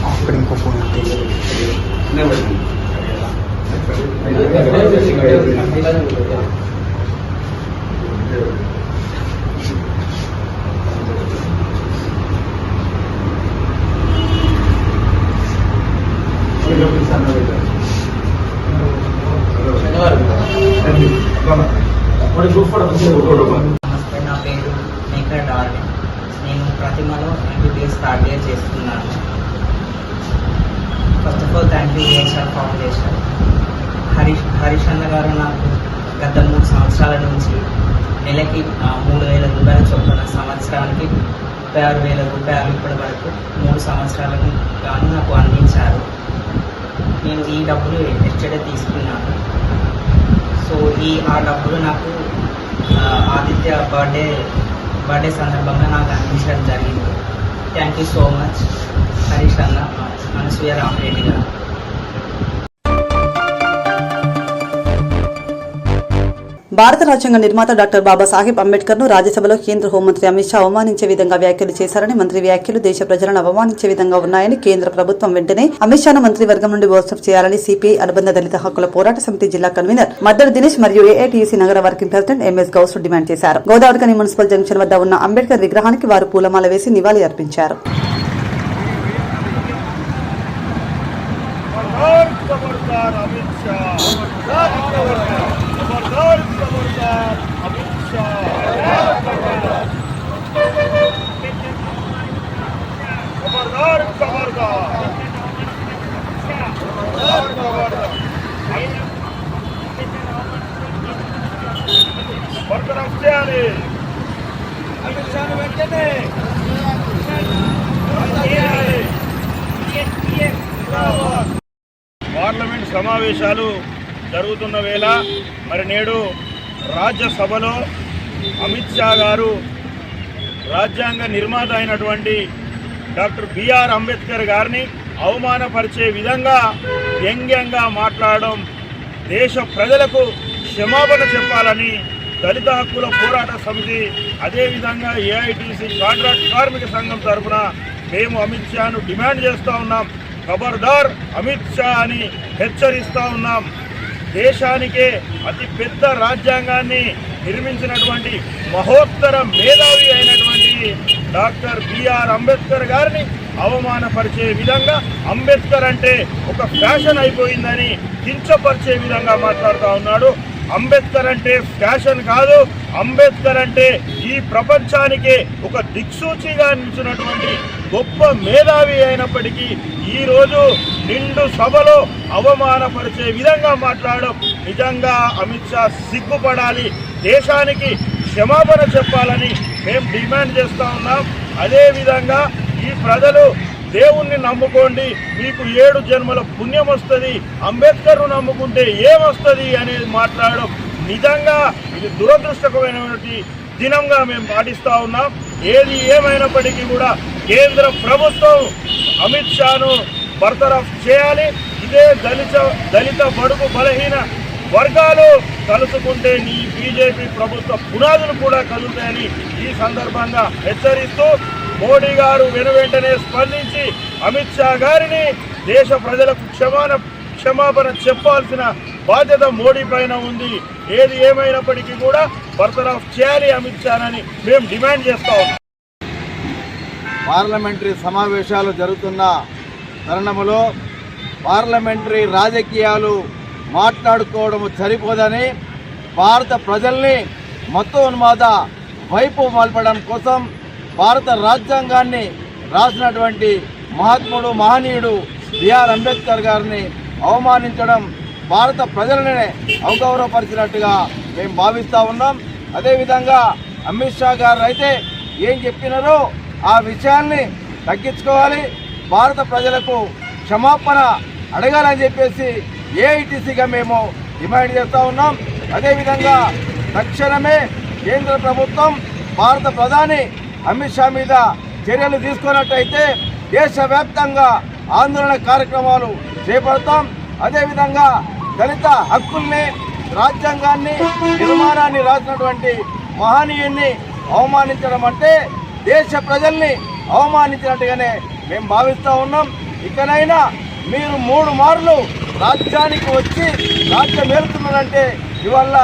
అక్కడ ఇంకో ఫోన్ నమస్తే, నా పేరు మేకల డార్విన్. నేను ప్రతిమలో ఎంబీబీఎస్ థర్డ్ ఇయర్ చేస్తున్నాను. First of all thank you VHR foundation. Harish అన్న గారు నాకు గత 3 సంవత్సరాల నుంచి నెలకి 3,000 రూపాయల చొప్పున సంవత్సరానికి 36,000 రూపాయలు ఇప్పటి వరకు 3 సంవత్సరాలకు గాను నాకు అందించారు. నేను ఈ డబ్బులు ఎస్టర్డే తీసుకున్నాను. సో ఆ డబ్బులు నాకు ఆదిత్య బర్త్డే సందర్భంగా నాకు అందించడం జరిగింది. Thank you so much Harish అన్న, అనసూయ రామరెడ్డి గారు. భారత రాజ్యాంగ నిర్మాత డాక్టర్ బాబాసాహెబ్ అంబేద్కర్ ను రాజ్యసభలో కేంద్ర హోంమంత్రి అమిత్ షా అవమానించే విధంగా వ్యాఖ్యలు చేశారని, మంత్రి వ్యాఖ్యలు దేశ ప్రజలను అవమానించే విధంగా ఉన్నాయని, కేంద్ర ప్రభుత్వం వెంటనే అమిత్ షాను మంత్రివర్గం నుండి బర్తరఫ్ చేయాలని సిపిఐ అనుబంధ దళిత హక్కుల పోరాట సమితి జిల్లా కన్వీనర్ మద్దరు దినేష్ మరియు ఏఐటీయూసీ నగర working president MS Ghouse demand చేశారు. గోదావరికని మున్సిపల్ జంక్షన్ వద్ద ఉన్న అంబేద్కర్ విగ్రహానికి వారు పూలమాల వేసి నివాళి అర్పించారు. పార్లమెంట్ సమావేశాలు జరుగుతున్న వేళ మరి నేడు రాజ్యసభలో అమిత్ షా గారు రాజ్యాంగ నిర్మాత అయినటువంటి డాక్టర్ బిఆర్ అంబేద్కర్ గారిని అవమానపరిచే విధంగా వ్యంగ్యంగా మాట్లాడడం దేశ ప్రజలకు క్షమాపణ చెప్పాలని దళిత హక్కుల పోరాట సమితి అదేవిధంగా ఏఐటీసీ కాంట్రాక్ట్ కార్మిక సంఘం తరఫున మేము అమిత్ షాను డిమాండ్ చేస్తూ ఉన్నాం. ఖబర్దార్ అమిత్ షా అని హెచ్చరిస్తూ ఉన్నాం. దేశానికే అతి పెద్ద రాజ్యాంగాన్ని నిర్మించినటువంటి మహోత్తర మేధావి అయినటువంటి డాక్టర్ బిఆర్ అంబేద్కర్ గారిని అవమానపరిచే విధంగా, అంబేద్కర్ అంటే ఒక ఫ్యాషన్ అయిపోయిందని కించపరిచే విధంగా మాట్లాడుతూ ఉన్నాడు. అంబేద్కర్ అంటే ఫ్యాషన్ కాదు, అంబేద్కర్ అంటే ఈ ప్రపంచానికే ఒక దిక్సూచిగా నిలిచినటువంటి గొప్ప మేధావి అయినప్పటికీ ఈరోజు నిండు సభలో అవమానపరిచే విధంగా మాట్లాడడం నిజంగా అమిత్ షా సిగ్గుపడాలి. దేశానికి క్షమాపణ చెప్పాలని మేము డిమాండ్ చేస్తూ ఉన్నాం. అదేవిధంగా ఈ ప్రజలు దేవుణ్ణి నమ్ముకోండి, మీకు 7 జన్మల పుణ్యం వస్తుంది, అంబేద్కర్ను నమ్ముకుంటే ఏమొస్తుంది అనేది మాట్లాడడం నిజంగా ఇది దురదృష్టకరమైనటువంటి దినంగా మేము పాటిస్తూ ఉన్నాం. ఏది ఏమైనప్పటికీ కూడా కేంద్ర ప్రభుత్వం అమిత్ షాను బర్తరఫ్ చేయాలి. ఇదే దళిత బడుగు బలహీన వర్గాలు కలుసుకుంటే నీ బీజేపీ ప్రభుత్వ పునాదులు కూడా కలుగుతాయని ఈ సందర్భంగా హెచ్చరిస్తూ మోడీ గారు వెనువెంటనే స్పందించి అమిత్ షా గారిని దేశ ప్రజలకు క్షమాపణ చెప్పాల్సిన బాధ్యత మోడీ పైన ఉంది. ఏది ఏమైనప్పటికీ కూడా బర్తరఫ్ చేయాలి అమిత్ షానని మేము డిమాండ్ చేస్తా ఉన్నాం. పార్లమెంటరీ సమావేశాలు జరుగుతున్న తరుణంలో పార్లమెంటరీ రాజకీయాలు మాట్లాడుకోవడం సరిపోదని భారత ప్రజల్ని మతోన్మాద వైపు మలపడం కోసం భారత రాజ్యాంగాన్ని రాసినటువంటి మహనీయుడు బిఆర్ అంబేద్కర్ గారిని అవమానించడం భారత ప్రజలనే అవగౌరవపరిచినట్టుగా మేము భావిస్తూ ఉన్నాం. అదేవిధంగా అమిత్ షా గారు అయితే ఏం చెప్పినారో ఆ విషయాల్ని తగ్గించుకోవాలి, భారత ప్రజలకు క్షమాపణ అడగాలని చెప్పేసి ఏఐటీసీగా మేము డిమాండ్ చేస్తూ ఉన్నాం. అదేవిధంగా తక్షణమే కేంద్ర ప్రభుత్వం భారత ప్రధాని అమిత్ షా మీద చర్యలు తీసుకున్నట్టయితే దేశవ్యాప్తంగా ఆందోళన కార్యక్రమాలు చేపడతాం. అదేవిధంగా దళిత హక్కుల్ని, రాజ్యాంగాన్ని, నిర్మాణాన్ని రాసినటువంటి మహనీయుని అవమానించడం అంటే దేశ ప్రజల్ని అవమానించినట్టుగానే మేము భావిస్తూ ఉన్నాం. ఇకనైనా మీరు 3 మార్లు రాజ్యానికి వచ్చి రాజ్యం ఏలుతున్నారంటే ఇవాళ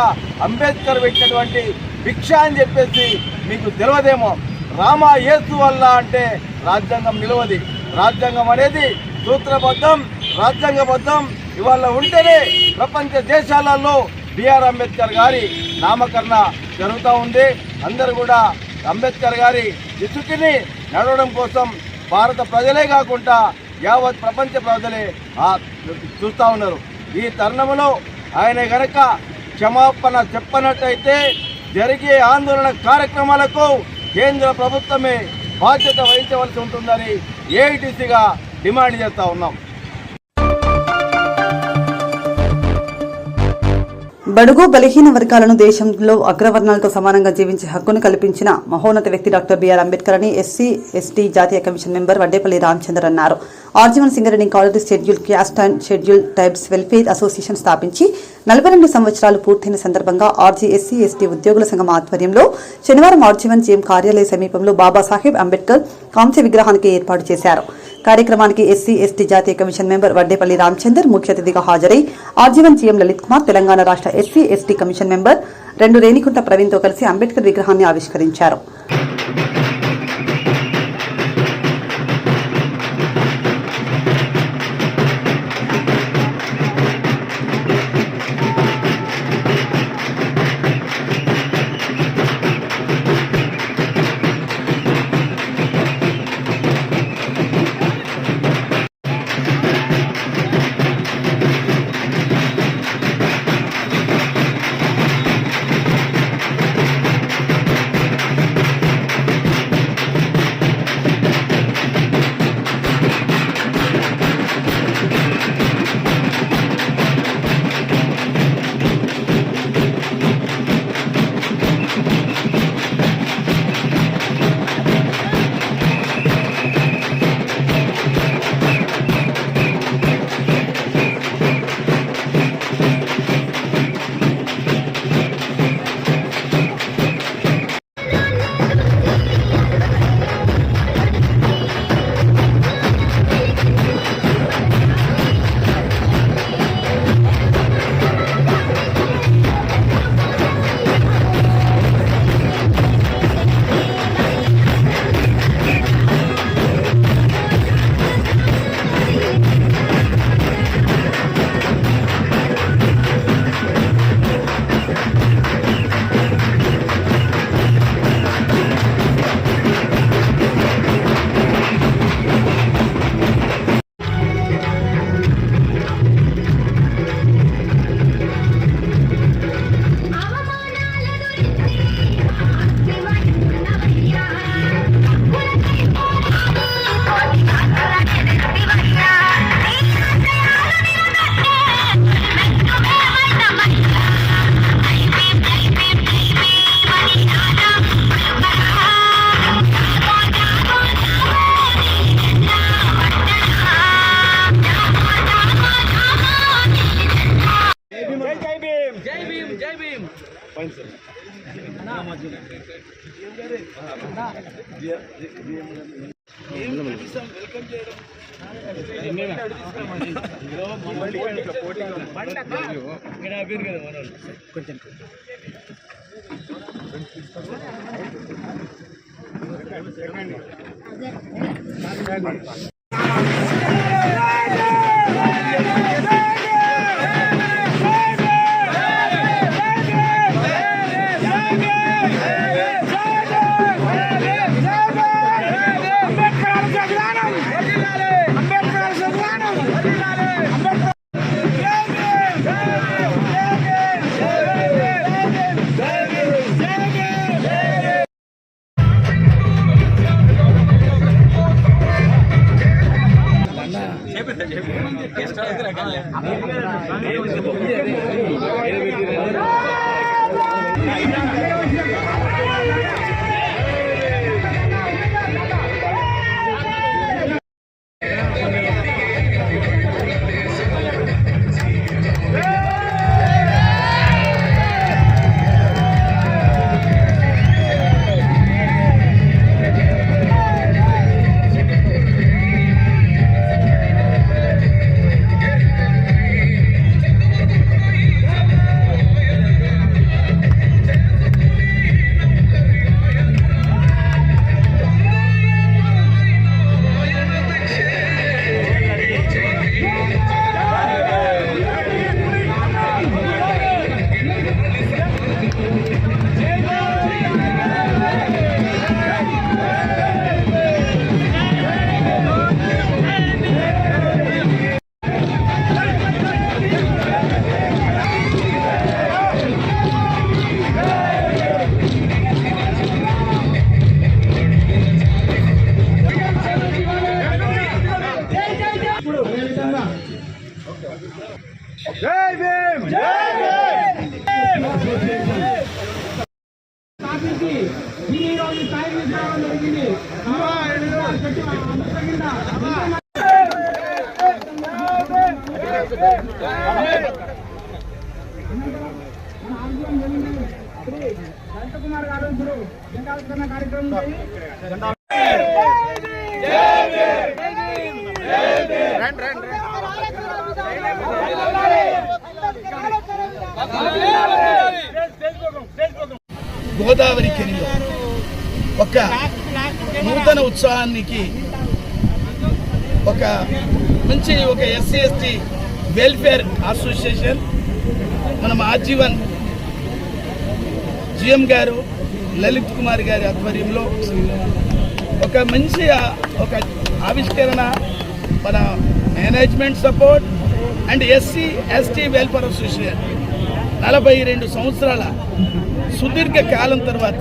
అంబేద్కర్ పెట్టినటువంటి భిక్ష అని చెప్పేసి మీకు తెలియదేమో. రామ యేసు వల్ల అంటే రాజ్యాంగం నిలవది. రాజ్యాంగం అనేది సూత్రబద్ధం, రాజ్యాంగబద్ధం. ఇవాళ ఉంటేనే ప్రపంచ దేశాలలో బిఆర్ అంబేద్కర్ గారి నామకరణ జరుగుతూ ఉంది. అందరూ కూడా అంబేద్కర్ గారి విసుకిని నడవడం కోసం భారత ప్రజలే కాకుండా యావత్ ప్రపంచ ప్రజలే చూస్తూ ఉన్నారు. ఈ తరుణంలో ఆయన గనక క్షమాపణ చెప్పనట్టయితే జరిగే ఆందోళన కార్యక్రమాలకు కేంద్ర ప్రభుత్వమే బాధ్యత వహించవలసి ఉంటుందని ఏఐటీసీగా డిమాండ్ చేస్తూ ఉన్నాం. బడుగు బలహీన వర్గాలను దేశంలో అగ్రవర్ణాలతో సమానంగా జీవించే హక్కును కల్పించిన మహోన్నత వ్యక్తి డాక్టర్ బిఆర్ అంబేద్కర్ అని ఎస్సీ ఎస్టీ జాతీయ కమిషన్ మెంబర్ వడ్డేపల్లి రామచందర్ అన్నారు. RG one Singareni college schedule caste and schedule tribes welfare association స్థాపించి 42 సంవత్సరాలు పూర్తయిన సందర్భంగా ఆర్జీ ఎస్సీ ఎస్టీ ఉద్యోగుల సంఘం ఆధ్వర్యంలో శనివారం ఆర్జీవన్ జీఎం కార్యాలయ సమీపంలో బాబాసాహెబ్ అంబేద్కర్ కాంస్య విగ్రహానికి ఏర్పాటు చేశారు. కార్యక్రమానికి ఎస్సీ ఎస్టీ జాతీయ కమిషన్ మెంబర్ వడ్డేపల్లి రామచందర్ ముఖ్య అతిథిగా హాజరై ఆర్జీవన్ జీఎం లలిత్ కుమార్, తెలంగాణ రాష్ట్ర SC ST commission member 2 Renikunta ప్రవీణ్తో కలిసి అంబేద్కర్ విగ్రహాన్ని ఆవిష్కరించారు. గోదావరి కెరీలో ఒక నూతన ఉత్సాహానికి ఒక మంచి ఒక ఎస్సీ ఎస్టీ వెల్ఫేర్ అసోసియేషన్ మనం ఆజీవన్ జిఎం గారు లలిత్ కుమార్ గారి ఆధ్వర్యంలో ఒక మంచి ఒక ఆవిష్కరణ మన management support and SC ST welfare association 42 సంవత్సరాల సుదీర్ఘ కాలం తర్వాత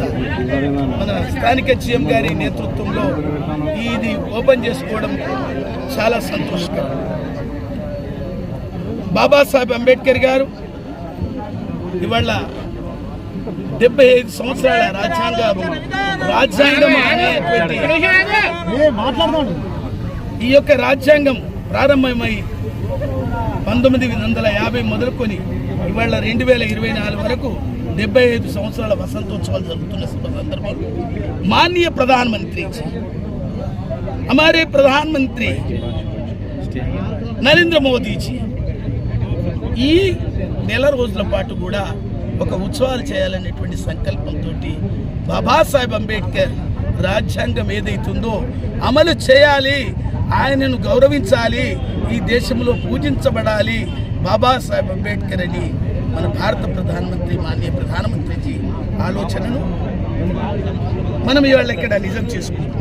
మన స్థానిక జిఎం గారి నేతృత్వంలో ఇది ఓపెన్ చేసుకోవడం చాలా సంతోషకరం. బాబాసాహెబ్ అంబేద్కర్ గారు ఇవాళ 75 సంవత్సరాల రాజ్యాంగం అనేటువంటి ఈ యొక్క రాజ్యాంగం ప్రారంభమై 1950 మొదలుకొని ఇవాళ 2024 వరకు 75 సంవత్సరాల వసంతోత్సవాలు జరుగుతున్న సందర్భంలో మాననీయ ప్రధానమంత్రి हमारे प्रधानमंत्री నరేంద్ర మోదీజీ ఈ నెల రోజుల పాటు కూడా ఒక ఉత్సవాలు చేయాలనేటువంటి సంకల్పంతో బాబాసాహెబ్ అంబేద్కర్ రాజ్యాంగం ఏదైతుందో అమలు చేయాలి, ఆయనను గౌరవించాలి, ఈ దేశంలో పూజించబడాలి బాబాసాహెబ్ అంబేద్కర్ అని మన భారత ప్రధానమంత్రి మాన్య ప్రధానమంత్రిజీ ఆలోచనను మనం ఇవాళ ఇక్కడ నిజం చేసుకుంటున్నాం.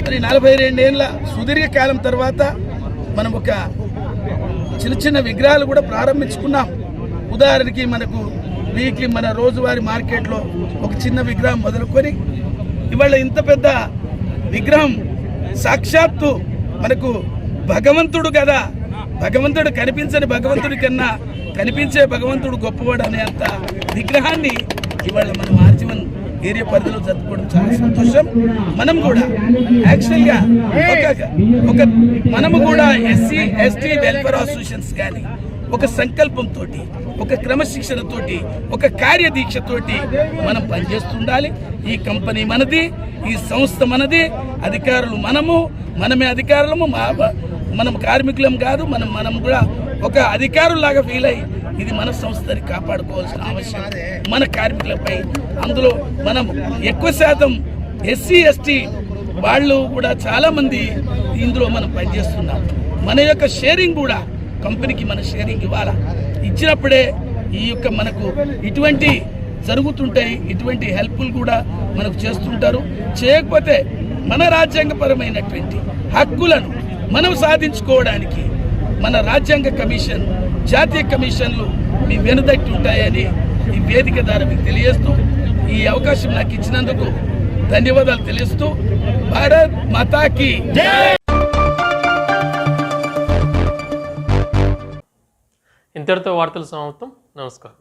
మరి 42 ఏళ్ళ సుదీర్ఘకాలం తర్వాత మనం ఒక చిన్న చిన్న విగ్రహాలు కూడా ప్రారంభించుకున్నాం. ఉదాహరణకి మనకు వీక్లీ మన రోజువారీ మార్కెట్లో ఒక చిన్న విగ్రహం మొదలుకొని ఇవాళ ఇంత పెద్ద విగ్రహం సాక్షాత్తు మనకు భగవంతుడు కదా, భగవంతుడు కనిపించని భగవంతుడి కన్నా కనిపించే భగవంతుడు గొప్పవాడు అనే అంత విగ్రహాన్ని ఇవాళ మనం ఆర్జీవన్ ఏరియా పరిధిలో జరుపుకోవడం చాలా సంతోషం. మనం కూడా యాక్చువల్గా మనము కూడా ఎస్సీ ఎస్టీ వెల్ఫేర్ అసోసియేషన్స్ కానీ ఒక సంకల్పంతో, ఒక క్రమశిక్షణతోటి, ఒక కార్యదీక్షతోటి మనం పనిచేస్తుండాలి. ఈ కంపెనీ మనది, ఈ సంస్థ మనది, అధికారులు మనమే అధికారులము. మనం కార్మికులం కాదు, మనం కూడా ఒక అధికారులాగా ఫీల్ అయ్యి ఇది మన సంస్థని కాపాడుకోవాల్సిన అవసరం మన కార్మికులపై. అందులో మనం ఎక్కువ శాతం ఎస్సీ ఎస్టీ వాళ్ళు కూడా చాలామంది ఇందులో మనం పనిచేస్తున్నాం. మన యొక్క షేరింగ్ కూడా కంపెనీకి మన షేరింగ్ ఇవ్వాలా. ఇచ్చినప్పుడే ఈ యొక్క మనకు ఇటువంటి జరుగుతుంటాయి, ఇటువంటి హెల్ప్లు కూడా మనకు చేస్తుంటారు. చేయకపోతే మన రాజ్యాంగపరమైనటువంటి హక్కులను మనం సాధించుకోవడానికి మన రాజ్యాంగ కమిషన్, జాతీయ కమిషన్లు మీ వెనుదట్టి ఉంటాయని ఈ వేదిక ద్వారా మీకు తెలియజేస్తూ, ఈ అవకాశం నాకు ఇచ్చినందుకు ధన్యవాదాలు తెలియజేస్తూ, భారత్ మాతాకి జై. ఇంతటితో వార్తలు సమాప్తం. నమస్కారం.